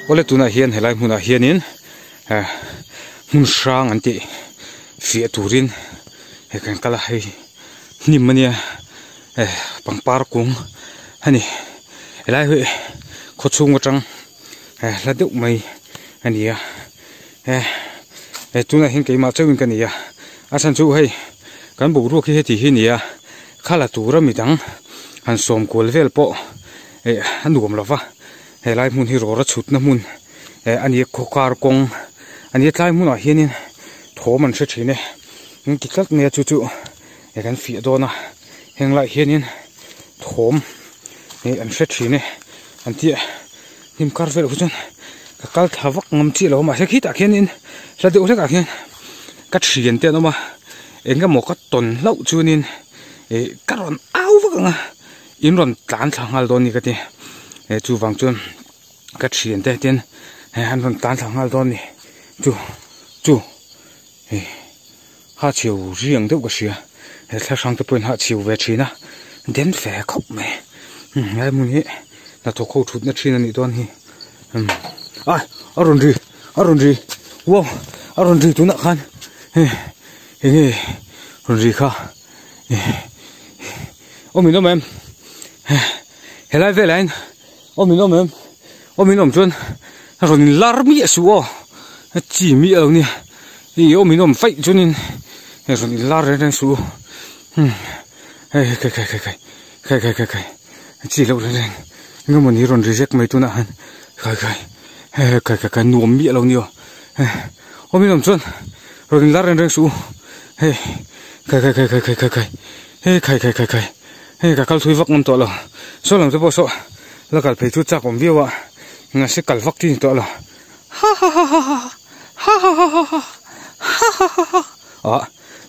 ole tuna hian helai hmuna hianin mun sang anti fia turin he kan kala hei nimania pangpar kung hani helai he khochung atang laduk mai ania tuna hin keima chawin kania asan chu hei kan bu ru khi heti hinia khala tura midang han som kol vel po anuam lova helai mun hi ro ra chut na mun ani khokar kong ani tlai mun a hianin thoman se thine kitlak ne chu chu kan fi dona henglai hianin thom an se thine anti nim kar vel hu chun ka kal thawak ngam chi lo ma se khi ta khianin lade ure ka khian ka thrian te no ma enga mo ka ton lau chunin karon au wanga in ron tlan thangal doni ka ti chu wang chun ka thrian te ten han ron tlan thangal doni chu ha chiu riang deuh ka sia thla sang te point ha chiu ve thina den fe khop me ngai mun hi na to kho thut na thina ni don hi aron ri wow aron ri tu na khan aron ri kha omin om em helai velain omin om em omin om chun ron lar mi su o chi mi lo ni i omin om fai chunin ron lar ren su kai chi lo ren ngomon hi ron reject mai tu na han kai nuam mi lo ni o omin om chun ron lar ren su kai ka kal thui vak ngam to lo so lam te bo so la kal phei chu cha kom viwa nga se kal vak ti to lo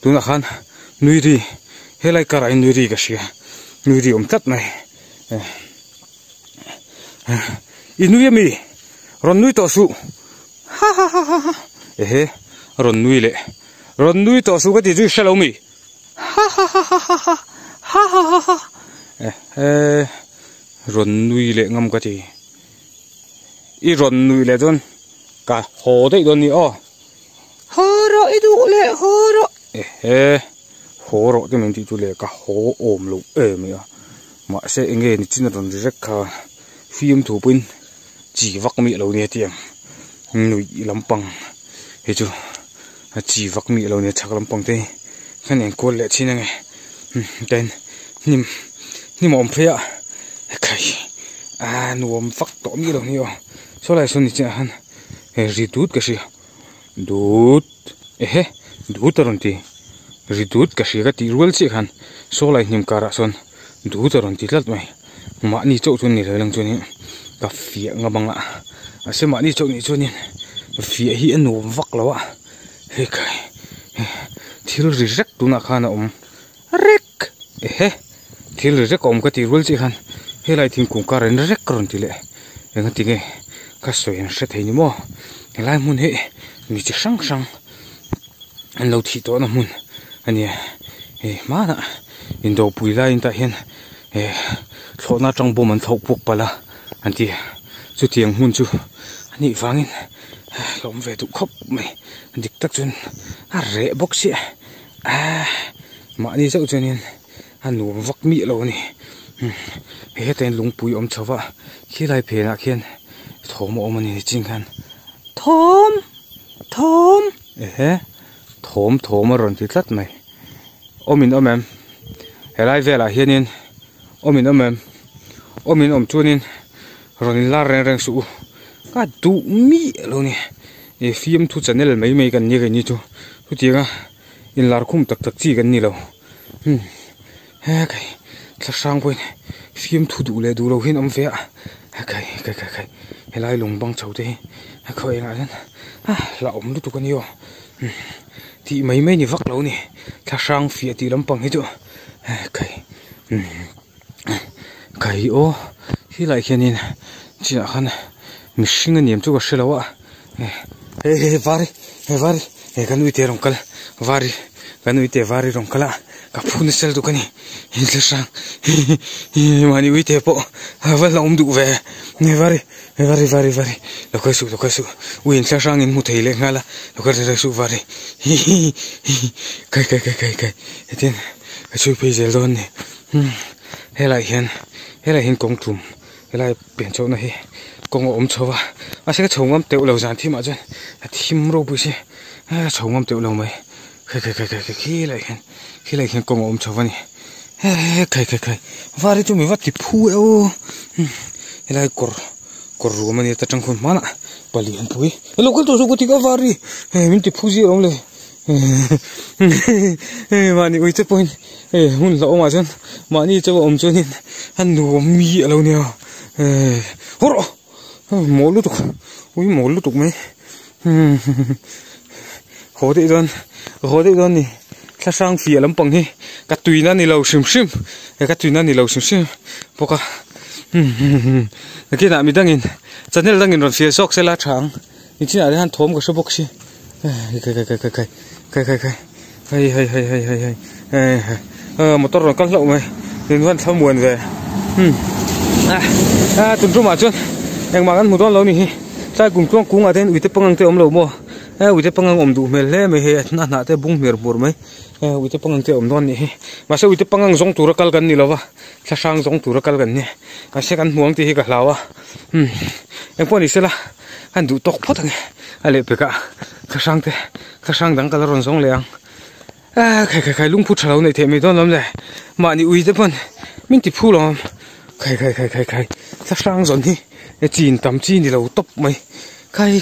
tu na khan nui ri helai karai nui ri ka sia nui ri om tat nai i nui mi ron nui to su ron nui to su ka ti ju shalo mi ron nui le ngam ka ti i ron nui le don ka ho dei don ni o horo i du le horo horo te men ti tu le ka ho om lo mi a ma se enge ni chin ron rek kha fiam thu pin chi vak mi lo ne tiang nui lampang he chu chi vak mi lo ne chak lampang te khan en kol le chin nge ten nim om phia kai nuam vak to mi lo ni o so lai so ni cha han ri dut ka sia dut dut ron ti ri dut ka sia ka ti rual chi khan so lai nim kara son dut ron ti tlat mai ma ni chau chun ni lang chun ni ka fia ngabanga ase ma ni chau ni chun ni fia hi anu vak lawa he kai thil ri rek tu na khana rek thil rek om ka ti rual chi khan helai thing kung ka ren rek ron ti le enga ti nge ka soyan se thei ni mo helai mun he mi chi sang an lo thi to na mun ania mana in do pui la in ta hian thona tang bo man thok puk pala anti chu tiang mun chu ani wangin lom ve tu khop mai dik tak chun a re bok si ma ni chau chunin anu vak mi lo ni he ten lung pui om chawa khilai phe na khian thom om ani ching khan thom thom ron ti tlat mai omin omem helai vela hianin omin om chunin ron lar reng su ka du mi lo ni fiam thu channel mai kan ni ni chu tu tianga in lar khum tak chi kan ni lo kai tla sang point fiam thu du le du lo hin om fe kai helai lung bang chau te khoi nga len la om lu tu kan yo ti mai ni vak lo ni tla sang fi ti lampang hi chu kai o hi lai khianin chi khan mishing niam chu ka shelawa vari kanui te rongkal vari kanui te vari rongkala cả phun sel tụ cái này hình là sang mà đi uy thế bộ vẫn là đủ về này vary là cái sự uy là sang in một thầy lên ngay là cái sự vary cái tiền cái suy phê giờ luôn này hay là hiện công trùm hay là biển chỗ này công ôm châu à sẽ cái chồng ôm tiểu lầu giàn thì mà chân thím rô bự xí chồng ôm tiểu lầu mày cái khi lại hiện công ôm châu vậy cái vary chúng mình vắt thì phu eo hay là cor rùa mà này ta chẳng còn mana bali anh phui lâu cái tôi số cái vary mình thì phu gì ông này mà này uy thế point hun lỗ mà chân mà này cho ông cho nên anh nuôi mì lâu nè horo mổ lút tục mấy khó đấy đơn này ta sang phía lắm bằng hi cắt tùy nó này lâu xìm bốc à cái nào mình đang nhìn chân này đang nhìn rồi phía sóc sẽ lá trắng mình chỉ là để han thốn cái số bốc xí cái một tao rồi căng lậu mày nên vẫn thao muộn về tuần trước mà chưa em mà ăn một tao lâu nè sai cùng chung cũng ở đây uy thế băng tiêu ôm lâu mua uy thế băng ôm đủ mày lẽ mày hết nãy thế bung miệt bùn mày uy thế băng tiêu ôm non nè mà sao uy thế băng giống tủ ra cal gần nè lâu à sa sang giống tủ ra cal gần nè mà sẽ ăn muỗng thì cả lâu à em quan đi xem là ăn đủ tóc phốt này ale pe ka sang dang kala ron song leang khai lung phut chalo nei the mi don lam le ma ni ui te pon min ti phu lom khai sang zon hi e chin tam chi ni lo top mai khai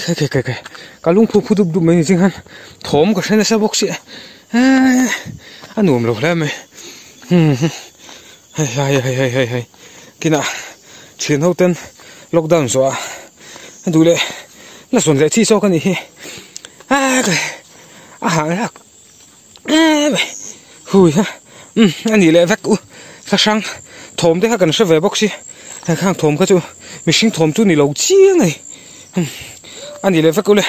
ka lung phu du mai ni jing han thom ka sen sa box si anum lo la me hay kina chin ho ten lockdown so du le là xuân dậy chi cho cái này hàng là hui ha anh đi lại vắt u sa sang thom đấy ha cần sẽ về bóc xí hàng thom cái chú mình sinh thom chú này lâu chiếng này anh đi lại vắt u lên